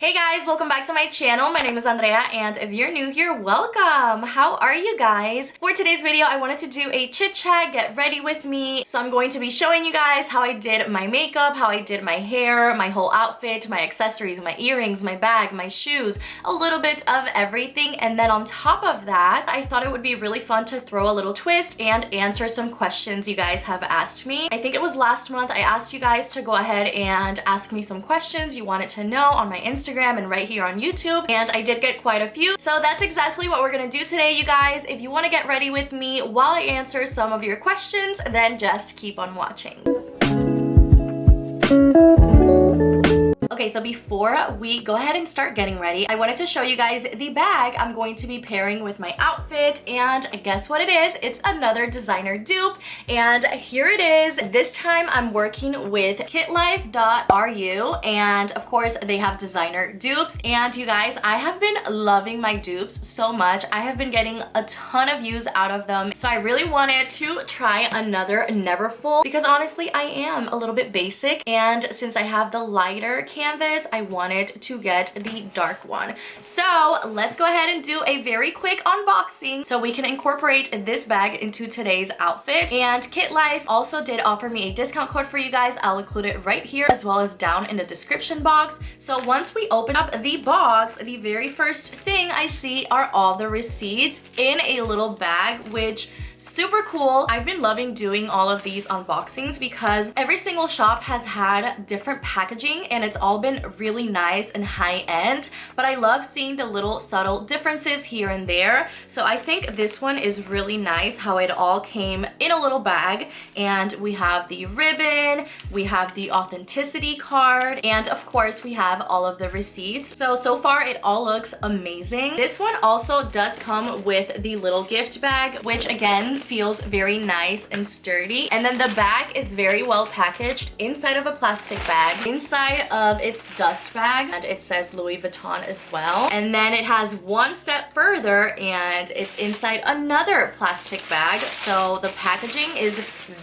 Hey guys, welcome back to my channel. My name is Andrea, and if you're new here, welcome. How are you guys? For today's video, I wanted to do a chit chat, get ready with me. So I'm going to be showing you guys how I did my makeup, how I did my hair, my whole outfit, my accessories, my earrings, my bag, my shoes, a little bit of everything. And then on top of that, I thought it would be really fun to throw a little twist and answer some questions you guys have asked me. I think it was last month I asked you guys to go ahead and ask me some questions you wanted to know on my Instagram and right here on YouTube, and I did get quite a few. So that's exactly what we're gonna do today, you guys. If you want to get ready with me while I answer some of your questions, then just keep on watching. Okay, so before we go ahead and start getting ready, I wanted to show you guys the bag I'm going to be pairing with my outfit, and guess what it is? It's another designer dupe, and here it is. This time I'm working with Kitlife.ru, and of course they have designer dupes, and you guys, I have been loving my dupes so much. I have been getting a ton of views out of them, so I really wanted to try another Neverfull because honestly I am a little bit basic, and since I have the lighter canvas, I wanted to get the dark one. So let's go ahead and do a very quick unboxing so we can incorporate this bag into today's outfit. And Kitlife also did offer me a discount code for you guys. I'll include it right here as well as down in the description box. So once we open up the box, the very first thing I see are all the receipts in a little bag, which super cool. I've been loving doing all of these unboxings because every single shop has had different packaging and it's all been really nice and high-end, but I love seeing the little subtle differences here and there. So I think this one is really nice how it all came in a little bag, and we have the ribbon, we have the authenticity card, and of course we have all of the receipts. So far it all looks amazing. This one also does come with the little gift bag, which again feels very nice and sturdy. And then the bag is very well packaged inside of a plastic bag, inside of its dust bag, and it says Louis Vuitton as well. And then it has one step further and it's inside another plastic bag. So the packaging is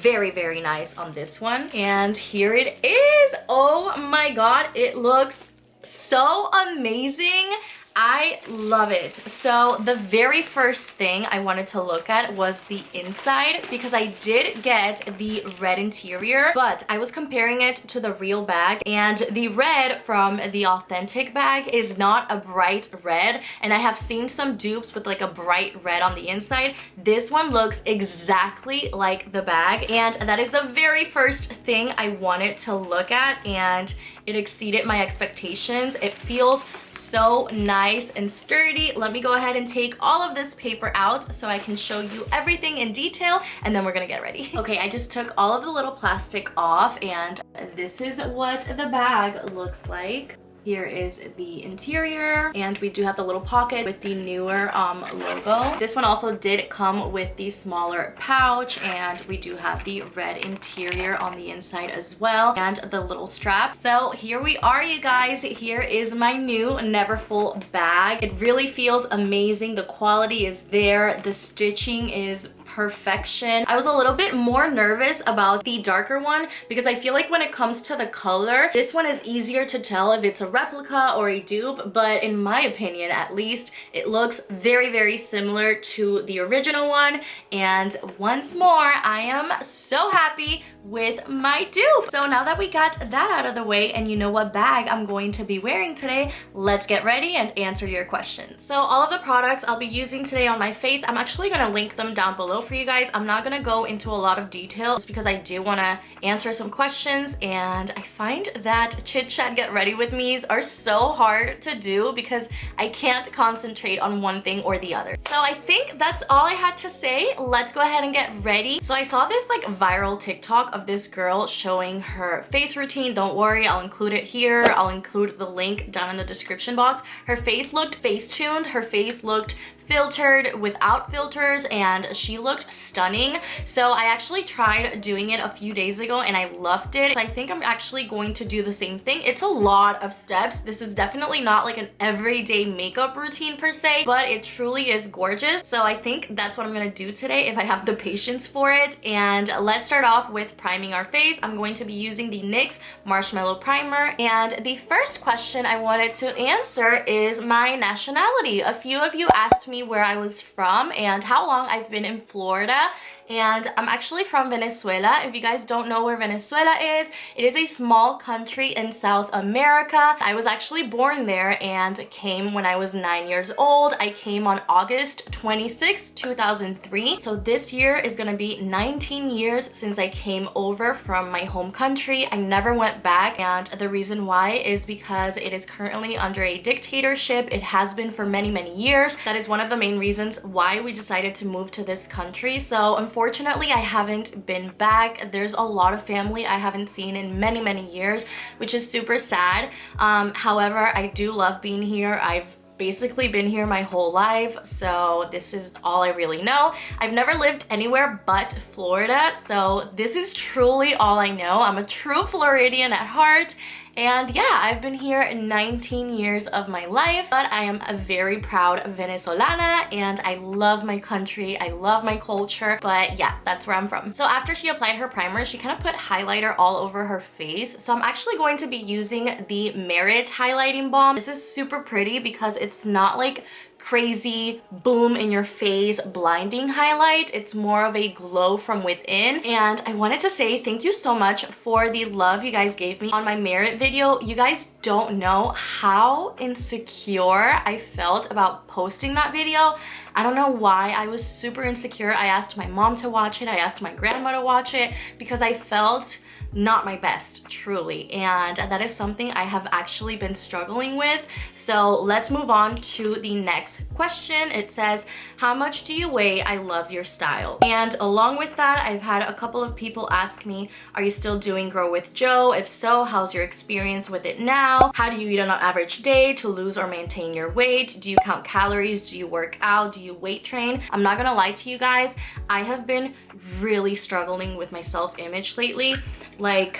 very, very nice on this one. And here it is. Oh my god, it looks so amazing. I love it. So the very first thing I wanted to look at was the inside because I did get the red interior, but I was comparing it to the real bag, and the red from the authentic bag is not a bright red, and I have seen some dupes with like a bright red on the inside. This one looks exactly like the bag, and that is the very first thing I wanted to look at, and it exceeded my expectations. It feels so nice and sturdy. Let me go ahead and take all of this paper out so I can show you everything in detail, and then we're gonna get ready. Okay, I just took all of the little plastic off, and this is what the bag looks like. Here is the interior, and we do have the little pocket with the newer logo. This one also did come with the smaller pouch, and we do have the red interior on the inside as well, and the little strap. So here we are, you guys. Here is my new Neverfull bag. It really feels amazing. The quality is there. The stitching is perfection. I was a little bit more nervous about the darker one because I feel like when it comes to the color, this one is easier to tell if it's a replica or a dupe, but in my opinion at least, it looks very, very similar to the original one. And once more, I am so happy with my dupe. So now that we got that out of the way and you know what bag I'm going to be wearing today, let's get ready and answer your questions. So all of the products I'll be using today on my face, I'm actually gonna link them down below for you guys. I'm not gonna go into a lot of details because I do wanna answer some questions, and I find that chit chat get ready with me's are so hard to do because I can't concentrate on one thing or the other. So I think that's all I had to say. Let's go ahead and get ready. So I saw this like viral TikTok of this girl showing her face routine. Don't worry, I'll include it here. I'll include the link down in the description box. Her face looked face-tuned. Her face looked filtered, without filters, and she looked stunning. So I actually tried doing it a few days ago and I loved it. So I think I'm actually going to do the same thing. It's a lot of steps. This is definitely not like an everyday makeup routine per se, but it truly is gorgeous. So I think that's what I'm gonna do today if I have the patience for it. And let's start off with priming our face. I'm going to be using the NYX Marshmallow Primer. And the first question I wanted to answer is my nationality. A few of you asked me where I was from and how long I've been in Florida. And I'm actually from Venezuela. If you guys don't know where Venezuela is, it is a small country in South America. I was actually born there and came when I was 9 years old. I came on August 26, 2003. So this year is gonna be 19 years since I came over from my home country. I never went back, and the reason why is because it is currently under a dictatorship. It has been for many, many years. That is one of the main reasons why we decided to move to this country. So unfortunately, I haven't been back. There's a lot of family I haven't seen in many, many years, which is super sad. However, I do love being here. I've basically been here my whole life, so this is all I really know. I've never lived anywhere but Florida, so this is truly all I know. I'm a true Floridian at heart. And yeah, I've been here 19 years of my life, but I am a very proud Venezolana and I love my country, I love my culture, but yeah, that's where I'm from. So after she applied her primer, she kind of put highlighter all over her face. So I'm actually going to be using the Merit Highlighting Balm. This is super pretty because it's not like crazy boom in your face blinding highlight. It's more of a glow from within. And I wanted to say thank you so much for the love you guys gave me on my Merit video. You guys don't know how insecure I felt about posting that video. I don't know why. I was super insecure. I asked my mom to watch it. I asked my grandma to watch it because I felt not my best, truly, and that is something I have actually been struggling with. So let's move on to the next question. It says, how much do you weigh? I love your style. And along with that, I've had a couple of people ask me, are you still doing Grow with Jo? If so, how's your experience with it now? How do you eat on an average day to lose or maintain your weight? Do you count calories? Do you work out? Do you weight train? I'm not gonna lie to you guys, I have been really struggling with my self-image lately. Like,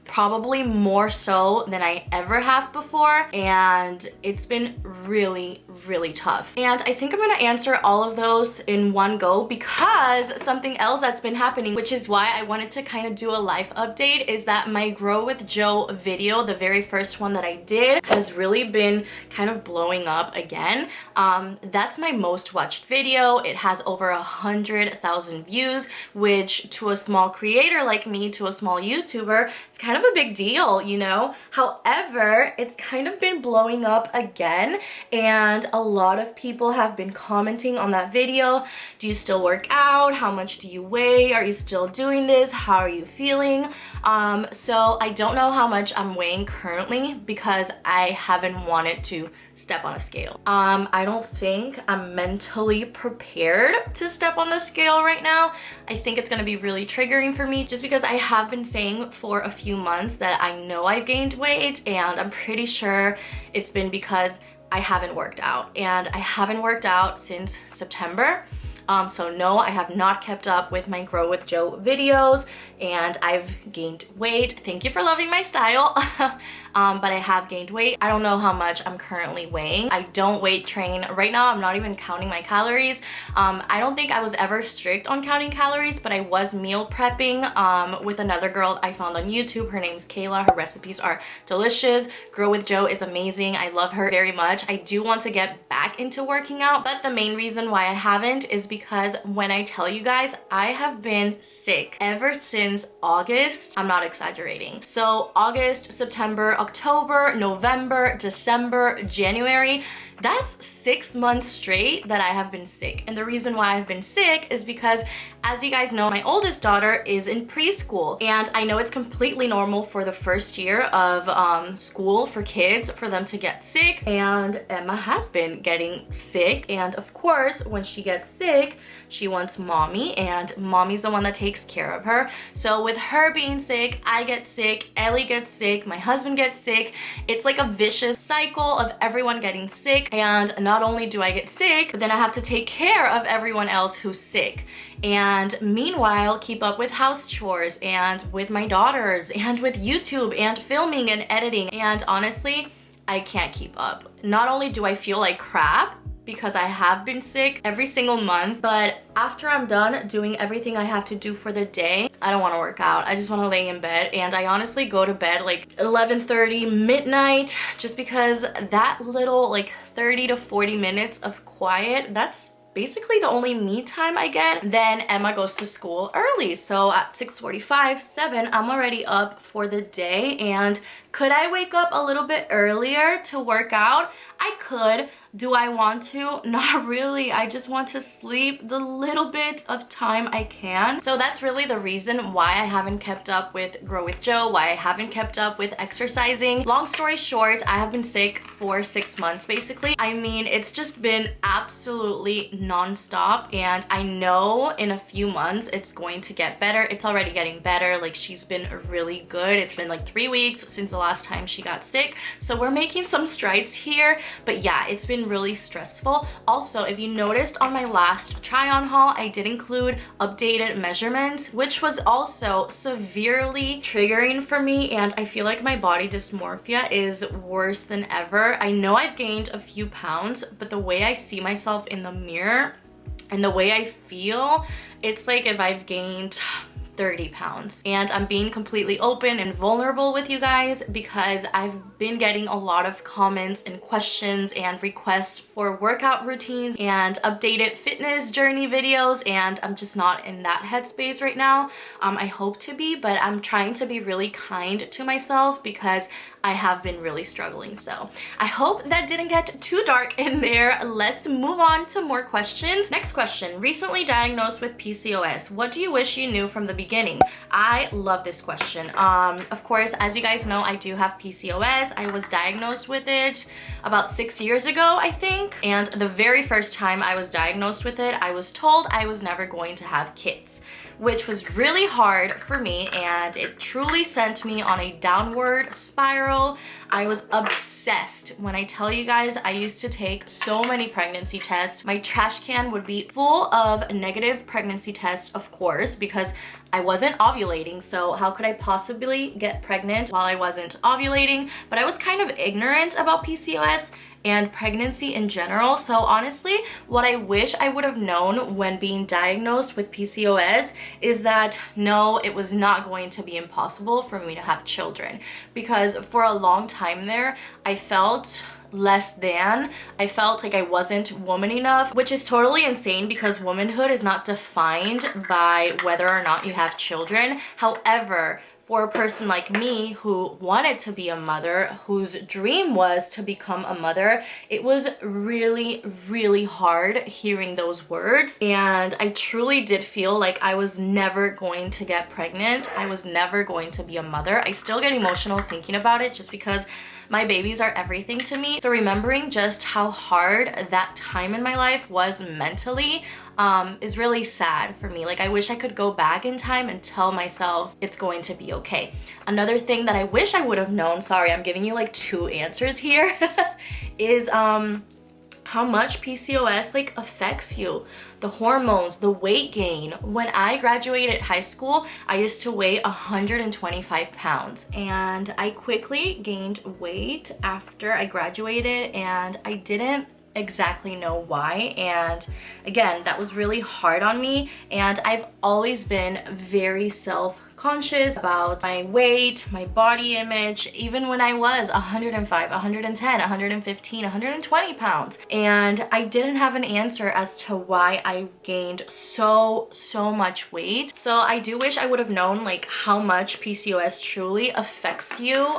probably more so than I ever have before, and it's been really tough. And I think I'm gonna answer all of those in one go because something else that's been happening, which is why I wanted to kind of do a life update, is that my Grow with Jo video, the very first one that I did, has really been kind of blowing up again. That's my most watched video. It has over 100,000 views, which to a small creator like me, to a small YouTuber, it's kind of a big deal, you know? However, it's kind of been blowing up again, and a lot of people have been commenting on that video. Do you still work out? How much do you weigh? Are you still doing this? How are you feeling? So I don't know how much I'm weighing currently because I haven't wanted to step on a scale. I don't think I'm mentally prepared to step on the scale right now. I think it's gonna be really triggering for me just because I have been saying for a few months that I know I gained weight, and I'm pretty sure it's been because I haven't worked out, and I haven't worked out since September. So no, I have not kept up with my Grow with Jo videos, and I've gained weight. Thank you for loving my style. But I have gained weight. I don't know how much I'm currently weighing. I don't weight train right now. I'm not even counting my calories. I don't think I was ever strict on counting calories, but I was meal prepping with another girl I found on YouTube. Her name's Kayla. Her recipes are delicious. Grow with Jo is amazing. I love her very much. I do want to get back into working out, but the main reason why I haven't is because when I tell you guys, I have been sick ever since August. I'm not exaggerating. So August, September, October, November, December, January, that's 6 months straight that I have been sick. And the reason why I've been sick is because, as you guys know, my oldest daughter is in preschool, and I know it's completely normal for the first year of school for kids for them to get sick, and Emma has been getting sick. And of course, when she gets sick, she wants mommy, and mommy's the one that takes care of her. So with her being sick, I get sick, Ellie gets sick, my husband gets get sick, it's like a vicious cycle of everyone getting sick. And not only do I get sick, but then I have to take care of everyone else who's sick. And meanwhile, keep up with house chores and with my daughters and with YouTube and filming and editing. And honestly, I can't keep up. Not only do I feel like crap because I have been sick every single month, but after I'm done doing everything I have to do for the day, I don't want to work out. I just want to lay in bed, and I honestly go to bed like 11:30, midnight, just because that little like 30 to 40 minutes of quiet, that's basically the only me time I get. Then Emma goes to school early, so at 6:45, 7, I'm already up for the day. And could I wake up a little bit earlier to work out? I could. Do I want to? Not really. I just want to sleep the little bit of time I can. So that's really the reason why I haven't kept up with GrowWithJo, why I haven't kept up with exercising. Long story short, I have been sick for 6 months basically. I mean, it's just been absolutely non-stop, and I know in a few months it's going to get better. It's already getting better. Like, she's been really good. It's been like 3 weeks since the last time she got sick, so we're making some strides here. But yeah, it's been really stressful. Also, if you noticed on my last try on haul, I did include updated measurements, which was also severely triggering for me, and I feel like my body dysmorphia is worse than ever. I know I've gained a few pounds, but the way I see myself in the mirror and the way I feel, it's like if I've gained 30 pounds. And I'm being completely open and vulnerable with you guys because I've been getting a lot of comments and questions and requests for workout routines and updated fitness journey videos, and I'm just not in that headspace right now. I hope to be, but I'm trying to be really kind to myself because I have been really struggling. So I hope that didn't get too dark in there. Let's move on to more questions. Next question: recently diagnosed with PCOS. What do you wish you knew from the beginning? I love this question. Of course, as you guys know, I do have PCOS. I was diagnosed with it about 6 years ago, I think. And the very first time I was diagnosed with it, I was told I was never going to have kids, which was really hard for me, and it truly sent me on a downward spiral. I was obsessed. When I tell you guys, I used to take so many pregnancy tests. My trash can would be full of negative pregnancy tests, of course, because I wasn't ovulating, so how could I possibly get pregnant while I wasn't ovulating? But I was kind of ignorant about PCOS and pregnancy in general. So honestly, what I wish I would have known when being diagnosed with PCOS is that no, it was not going to be impossible for me to have children, because for a long time there, I felt less than. I felt like I wasn't woman enough, which is totally insane because womanhood is not defined by whether or not you have children. However, for a person like me who wanted to be a mother, whose dream was to become a mother, it was really, really hard hearing those words. And I truly did feel like I was never going to get pregnant. I was never going to be a mother. I still get emotional thinking about it just because my babies are everything to me. So remembering just how hard that time in my life was mentally is really sad for me. Like, I wish I could go back in time and tell myself it's going to be okay. Another thing that I wish I would have known, sorry, I'm giving you like 2 answers here, is how much PCOS like affects you. The hormones, the weight gain. When I graduated high school, I used to weigh 125 pounds, and I quickly gained weight after I graduated, and I didn't exactly know why. And again, that was really hard on me, and I've always been very self-conscious about my weight, my body image, even when I was 105, 110, 115, 120 pounds. And I didn't have an answer as to why I gained so much weight. So I do wish I would have known like how much PCOS truly affects you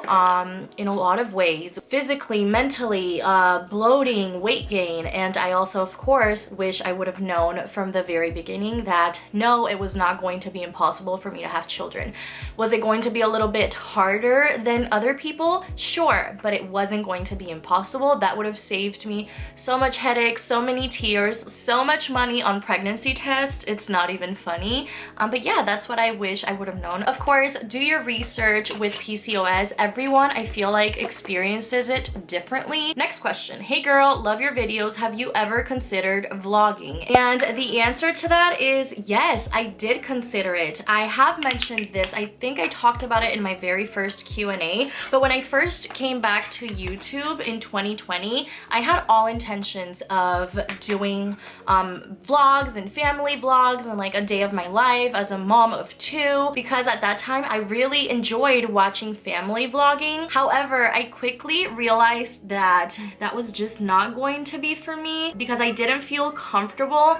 in a lot of ways, physically, mentally, bloating, weight gain. And I also, of course, wish I would have known from the very beginning that no, it was not going to be impossible for me to have children. children. Was it going to be a little bit harder than other people? Sure, but it wasn't going to be impossible. That would have saved me so much headaches, so many tears, so much money on pregnancy tests. It's not even funny. But yeah, that's what I wish I would have known. Of course, do your research with PCOS. Everyone, I feel like, experiences it differently. Next question. Hey girl, love your videos. Have you ever considered vlogging? And the answer to that is yes, I did consider it. I have mentioned this. I think I talked about it in my very first Q&A, but when I first came back to YouTube in 2020, I had all intentions of doing vlogs and family vlogs and like a day of my life as a mom of 2, because at that time I really enjoyed watching family vlogging. However, I quickly realized that that was just not going to be for me because I didn't feel comfortable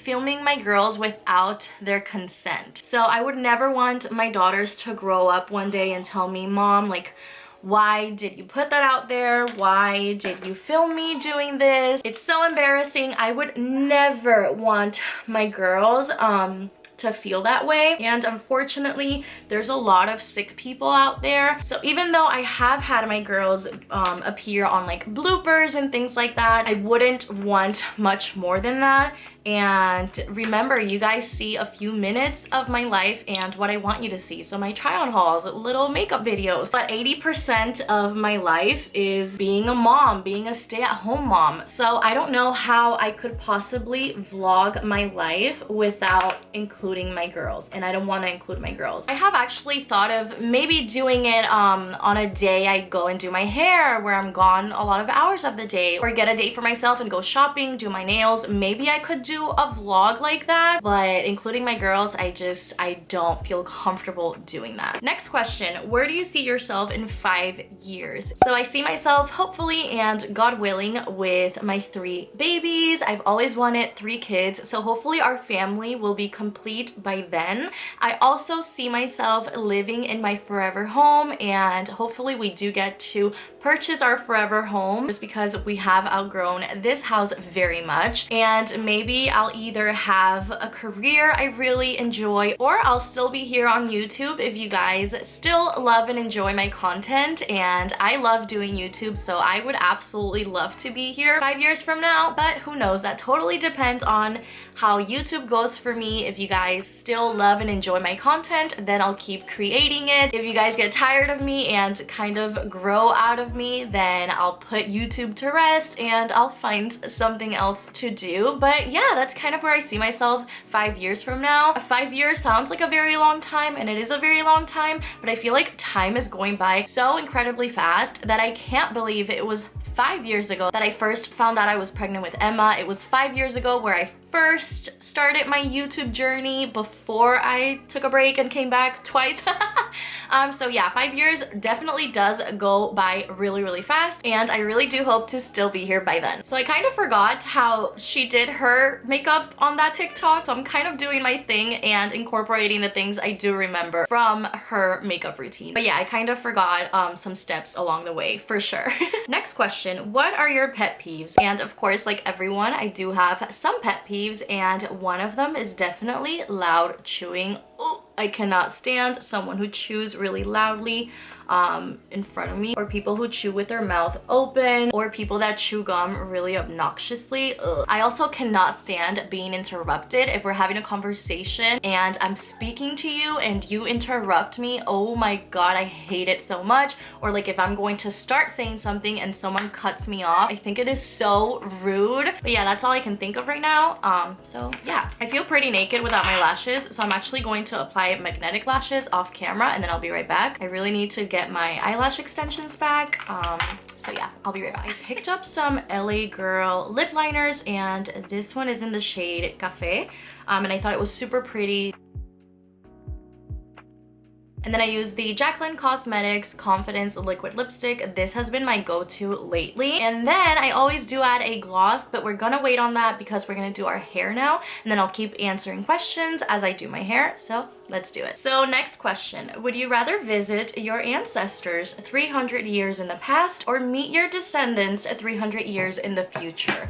filming my girls without their consent. So I would never want my daughters to grow up one day and tell me, Mom, like, why did you put that out there? Why did you film me doing this? It's so embarrassing. I would never want my girls to feel that way. And unfortunately, there's a lot of sick people out there. So even though I have had my girls appear on like bloopers and things like that, I wouldn't want much more than that. And remember, you guys see a few minutes of my life and what I want you to see. So my try on hauls, little makeup videos. But 80% of my life is being a mom, being a stay-at-home mom. So I don't know how I could possibly vlog my life without including my girls. And I don't want to include my girls. I have actually thought of maybe doing it on a day I go and do my hair, where I'm gone a lot of hours of the day, or get a day for myself and go shopping, do my nails. Maybe I could do a vlog like that, but including my girls, I don't feel comfortable doing that. Next question. Where do you see yourself in 5 years? So I see myself hopefully, and God willing, with my 3 babies. I've always wanted 3 kids, so hopefully our family will be complete by then. I also see myself living in my forever home, and hopefully we do get to purchase our forever home, just because we have outgrown this house very much. And maybe I'll either have a career I really enjoy, or I'll still be here on YouTube if you guys still love and enjoy my content. And I love doing YouTube, so I would absolutely love to be here 5 years from now, but who knows? That totally depends on how YouTube goes for me. If you guys still love and enjoy my content, then I'll keep creating it. If you guys get tired of me and kind of grow out of me, then I'll put YouTube to rest and I'll find something else to do. But yeah, that's kind of where I see myself 5 years from now. 5 years sounds like a very long time, and it is a very long time, but I feel like time is going by so incredibly fast that I can't believe it was 5 years ago that I first found out I was pregnant with Emma. It was 5 years ago where I first started my YouTube journey before I took a break and came back twice. So yeah, 5 years definitely does go by really, really fast, and I really do hope to still be here by then. So I kind of forgot how she did her makeup on that TikTok, so I'm kind of doing my thing and incorporating the things I do remember from her makeup routine. But yeah, I kind of forgot some steps along the way for sure. Next question. What are your pet peeves? And of course, like everyone, I do have some pet peeves, and one of them is definitely loud chewing. Oh, I cannot stand someone who chews really loudly in front of me, or people who chew with their mouth open, or people that chew gum really obnoxiously. Ugh. I also cannot stand being interrupted. If we're having a conversation and I'm speaking to you and you interrupt me, oh my god, I hate it so much. Or like if I'm going to start saying something and someone cuts me off, I think it is so rude. But yeah, that's all I can think of right now. So yeah, I feel pretty naked without my lashes, so I'm actually going to apply magnetic lashes off camera, and then I'll be right back. I really need to get my eyelash extensions back. So yeah, I'll be right back. I picked up some LA Girl lip liners, and this one is in the shade Café, and I thought it was super pretty. And then I used the Jaclyn Cosmetics Confidence Liquid Lipstick. This has been my go-to lately. And then I always do add a gloss, but we're gonna wait on that because we're gonna do our hair now. And then I'll keep answering questions as I do my hair. So let's do it. So next question. Would you rather visit your ancestors 300 years in the past or meet your descendants 300 years in the future?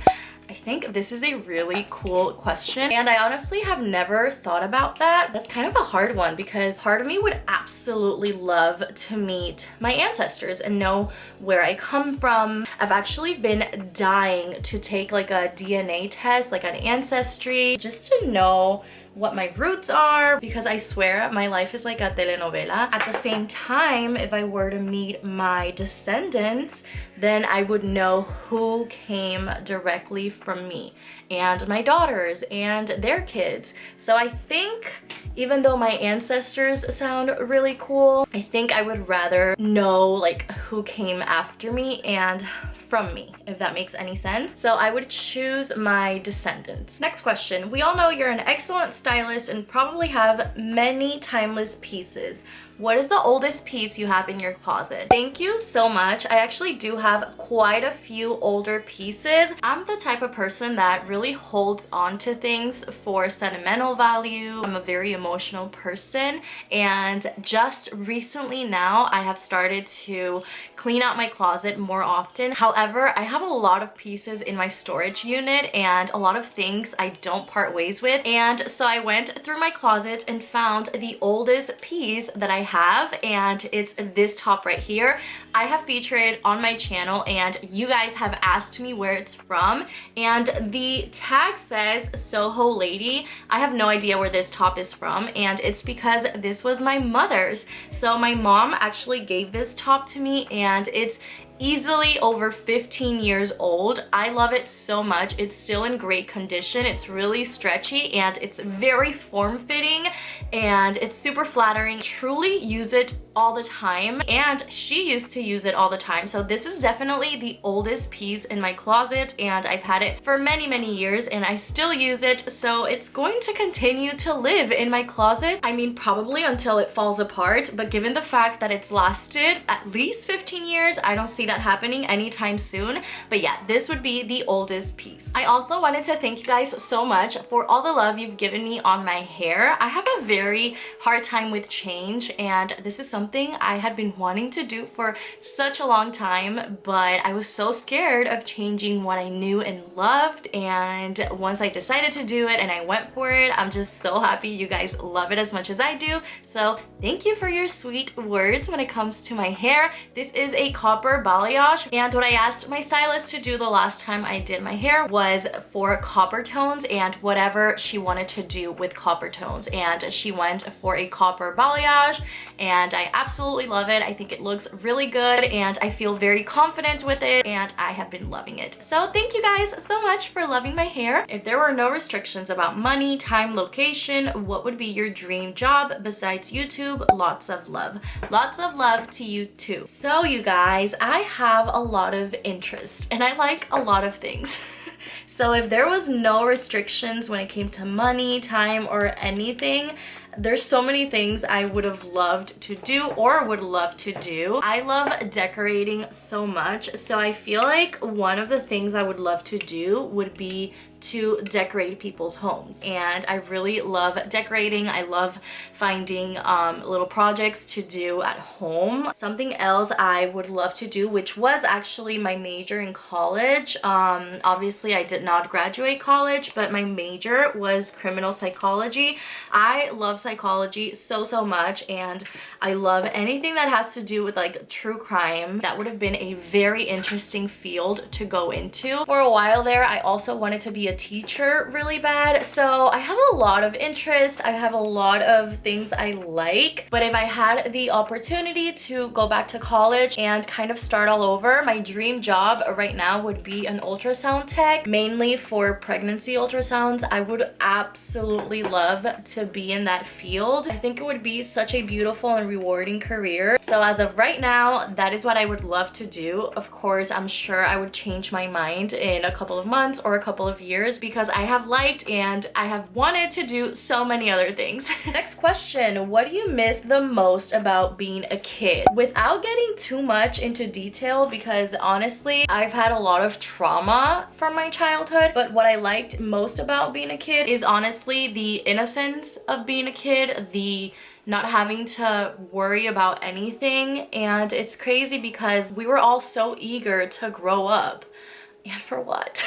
I think this is a really cool question, and I honestly have never thought about that. That's kind of a hard one because part of me would absolutely love to meet my ancestors and know where I come from. I've actually been dying to take like a DNA test, like an ancestry, just to know what my roots are, because I swear my life is like a telenovela. At the same time, if I were to meet my descendants, then I would know who came directly from me and my daughters and their kids. So I think even though my ancestors sound really cool, I think I would rather know like who came after me and from me, if that makes any sense. So I would choose my descendants. Next question. We all know you're an excellent stylist and probably have many timeless pieces. What is the oldest piece you have in your closet? Thank you so much. I actually do have quite a few older pieces. I'm the type of person that really holds on to things for sentimental value. I'm a very emotional person, and just recently now I have started to clean out my closet more often. However, I have a lot of pieces in my storage unit and a lot of things I don't part ways with, and so I went through my closet and found the oldest piece that I have, and it's this top right here. I have featured it on my channel and you guys have asked me where it's from, and the tag says Soho Lady. I have no idea where this top is from, and it's because this was my mother's. So my mom actually gave this top to me, and it's easily over 15 years old. I love it so much. It's still in great condition. It's really stretchy and it's very form-fitting and it's super flattering. Truly use it all the time, and she used to use it all the time. So this is definitely the oldest piece in my closet, and I've had it for many years and I still use it, so it's going to continue to live in my closet. I mean, probably until it falls apart, but given the fact that it's lasted at least 15 years, I don't see that happening anytime soon. But yeah, this would be the oldest piece. I also wanted to thank you guys so much for all the love you've given me on my hair. I have a very hard time with change, and this is something I had been wanting to do for such a long time, but I was so scared of changing what I knew and loved, and once I decided to do it and I went for it, I'm just so happy you guys love it as much as I do. So thank you for your sweet words when it comes to my hair. This is a copper balayage, and what I asked my stylist to do the last time I did my hair was for copper tones and whatever she wanted to do with copper tones, and she went for a copper balayage, and I absolutely love it. I think it looks really good and I feel very confident with it, and I have been loving it. So thank you guys so much for loving my hair. If there were no restrictions about money, time, location, what would be your dream job besides YouTube? Lots of love. Lots of love to you too. So you guys, I have a lot of interest and I like a lot of things. So if there was no restrictions when it came to money, time, or anything, there's so many things I would have loved to do or would love to do. I love decorating so much, so I feel like one of the things I would love to do would be to decorate people's homes, and I really love decorating. I love finding little projects to do at home. Something else I would love to do, which was actually my major in college, obviously I did not graduate college, but my major was criminal psychology. I love psychology so much, and I love anything that has to do with like true crime. That would have been a very interesting field to go into. For a while there, I also wanted to be a teacher really bad, so I have a lot of interest. I have a lot of things I like, but if I had the opportunity to go back to college and kind of start all over, my dream job right now would be an ultrasound tech, mainly for pregnancy ultrasounds. I would absolutely love to be in that field. I think it would be such a beautiful and rewarding career. So as of right now, that is what I would love to do. Of course, I'm sure I would change my mind in a couple of months or a couple of years, because I have liked and I have wanted to do so many other things. Next question, what do you miss the most about being a kid? Without getting too much into detail, because honestly, I've had a lot of trauma from my childhood, but what I liked most about being a kid is honestly the innocence of being a kid, the not having to worry about anything. And it's crazy because we were all so eager to grow up. And for what?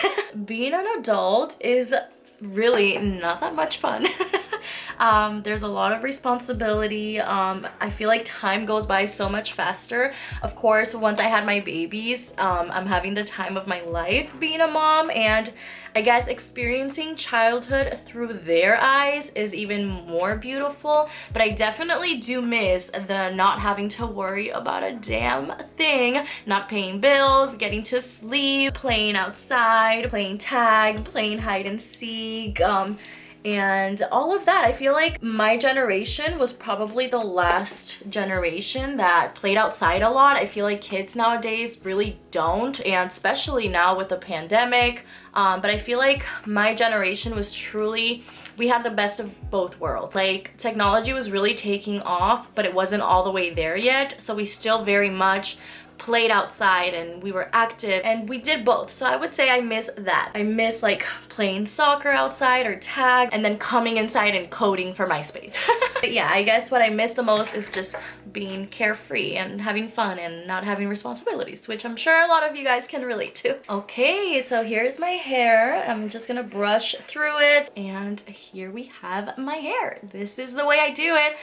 Being an adult is really not that much fun. There's a lot of responsibility. I feel like time goes by so much faster. Of course, once I had my babies, I'm having the time of my life being a mom, and I guess experiencing childhood through their eyes is even more beautiful. But I definitely do miss the not having to worry about a damn thing, not paying bills, getting to sleep, playing outside, playing tag, playing hide and seek, and all of that. I feel like my generation was probably the last generation that played outside a lot. I feel like kids nowadays really don't, and especially now with the pandemic. But I feel like my generation was truly, we had the best of both worlds. Like, technology was really taking off, but it wasn't all the way there yet. So we still very much played outside and we were active, and we did both. So I would say I miss that. I miss like playing soccer outside or tag, and then coming inside and coding for MySpace. But yeah, I guess what I miss the most is just being carefree and having fun and not having responsibilities, which I'm sure a lot of you guys can relate to. Okay, so here's my hair. I'm just gonna brush through it, and here we have my hair. This is the way I do it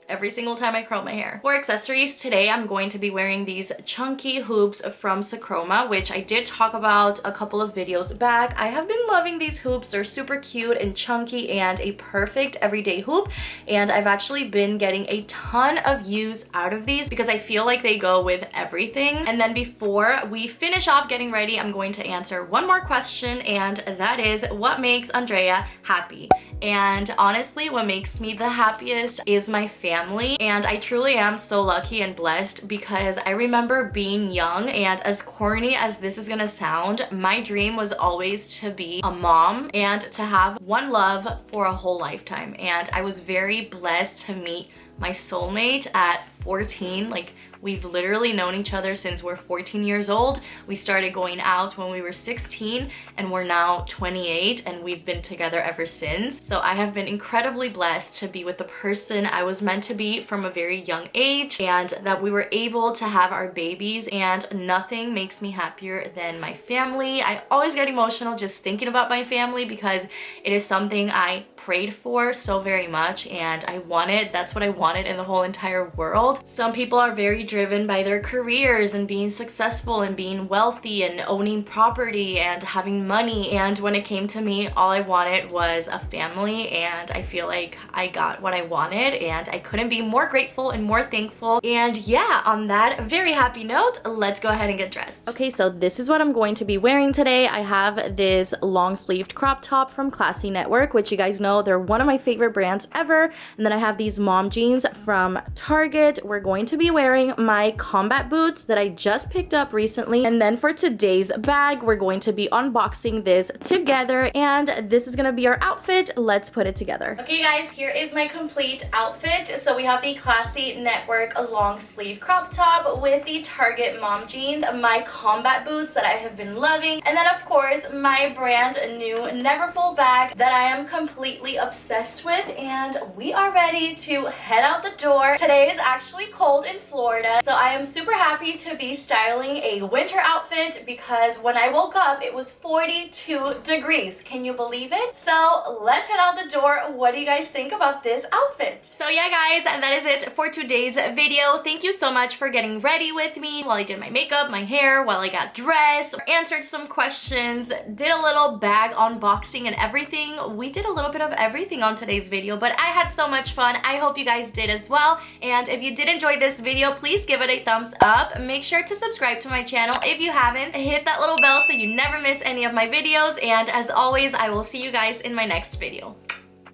every single time I curl my hair. For accessories today, I'm going to be wearing these chunky hoops from Sacroma, which I did talk about a couple of videos back. I have been loving these hoops. They're super cute and chunky and a perfect everyday hoop. And I've actually been getting a ton of use out of these because I feel like they go with everything. And then before we finish off getting ready, I'm going to answer one more question, and that is, what makes Andrea happy? And honestly, what makes me the happiest is my family. And I truly am so lucky and blessed because I remember being young, and as corny as this is gonna sound, my dream was always to be a mom and to have one love for a whole lifetime. And I was very blessed to meet my soulmate at 14. Like, we've literally known each other since we're 14 years old. We started going out when we were 16, and we're now 28, and we've been together ever since. So I have been incredibly blessed to be with the person I was meant to be from a very young age, and that we were able to have our babies, and nothing makes me happier than my family. I always get emotional just thinking about my family because it is something I prayed for so very much, and I wanted, that's what I wanted in the whole entire world. Some people are very driven by their careers and being successful and being wealthy and owning property and having money, and when it came to me, all I wanted was a family, and I feel like I got what I wanted, and I couldn't be more grateful and more thankful. And yeah, on that very happy note, let's go ahead and get dressed. Okay, so this is what I'm going to be wearing today. I have this long sleeved crop top from Classy Network, which you guys know they're one of my favorite brands ever. And then I have these mom jeans from Target. We're going to be wearing my combat boots that I just picked up recently. And then for today's bag, we're going to be unboxing this together, and this is gonna be our outfit. Let's put it together. Okay guys, here is my complete outfit. So we have the Classy Network long sleeve crop top with the Target mom jeans, my combat boots that I have been loving, and then of course my brand new Neverfull bag that I am completely obsessed with. And we are ready to head out the door. Today is actually cold in Florida, so I am super happy to be styling a winter outfit because when I woke up it was 42 degrees. Can you believe it? So let's head out the door. What do you guys think about this outfit? So yeah guys, that is it for today's video. Thank you so much for getting ready with me while I did my makeup, my hair, while I got dressed, answered some questions, did a little bag unboxing and everything. We did a little bit of everything on today's video, but I had so much fun. I hope you guys did as well. And if you did enjoy this video, please give it a thumbs up. Make sure to subscribe to my channel if you haven't. Hit that little bell so you never miss any of my videos. And as always, I will see you guys in my next video.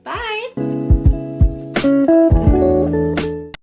Bye!